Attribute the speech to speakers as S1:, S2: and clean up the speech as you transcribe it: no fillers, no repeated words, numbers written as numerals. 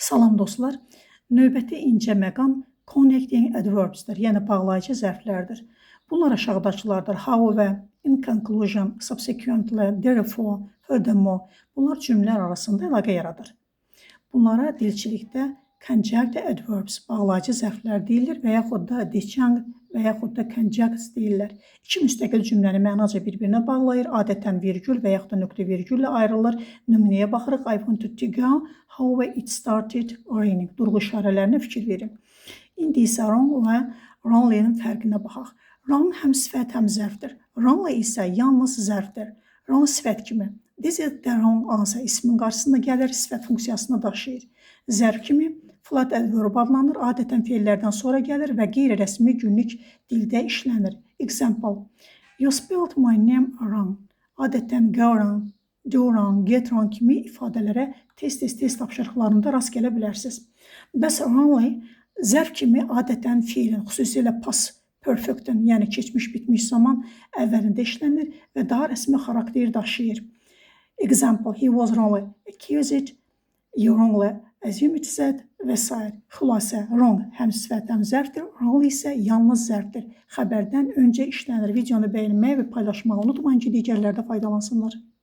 S1: Salam dostlar. Növbəti incə məqam connecting adverbs'dir, yəni bağlayıcı zərflərdir. Bunlar aşağıdakılardır: however, in conclusion, subsequently, therefore, furthermore. Bunlar cümlələr arasında əlaqə yaradır. Bunlara dilçilikdə conjunct adverbs, bağlayıcı zərflər deyilir və yaxud da disjunct və yaxud da conjunct deyirlər. İki müstəqil cümləni mənaca bir-birinə bağlayır, adətən virgül və yaxud da nöqtə virgüllə ayrılır. Nümunəyə baxırıq. I wanted to go, however it started raining. Durğu işarələrinə fikir verin. İndi isə wrong və wrongly'nin fərqinə baxaq. Wrong həm sifət, həm zərfdir. Wrongly isə yalnız zərfdir. Wrong sifət kimi. This is the wrong answer ismin qarşısında gəlir, sifət funksiyasını daşıyır. Zərf kimi flat adverb adlanır, adətən feillərdən sonra gəlir və qeyri-rəsmi günlük dildə işlənir. Example: You spelled my name wrong. Adətən go wrong, do wrong, get wrong kimi ifadələrə test tapşırıqlarında rast gələ bilərsiniz. Bəs wrongly zərf kimi adətən feilin, xüsusilə past perfect'in, yəni keçmiş bitmiş zaman əvvəlində işlənir və daha rəsmi xarakter daşıyır. Example: He was wrongly accused, you wrongly assumed said və s. Xülasə, wrong həm sifət, həm zərfdir, wrongly isə yalnız zərfdir. Xəbərdən öncə işlənir. Videonu bəyənməyi və paylaşmağı unutmayın ki, digərləri də faydalansınlar.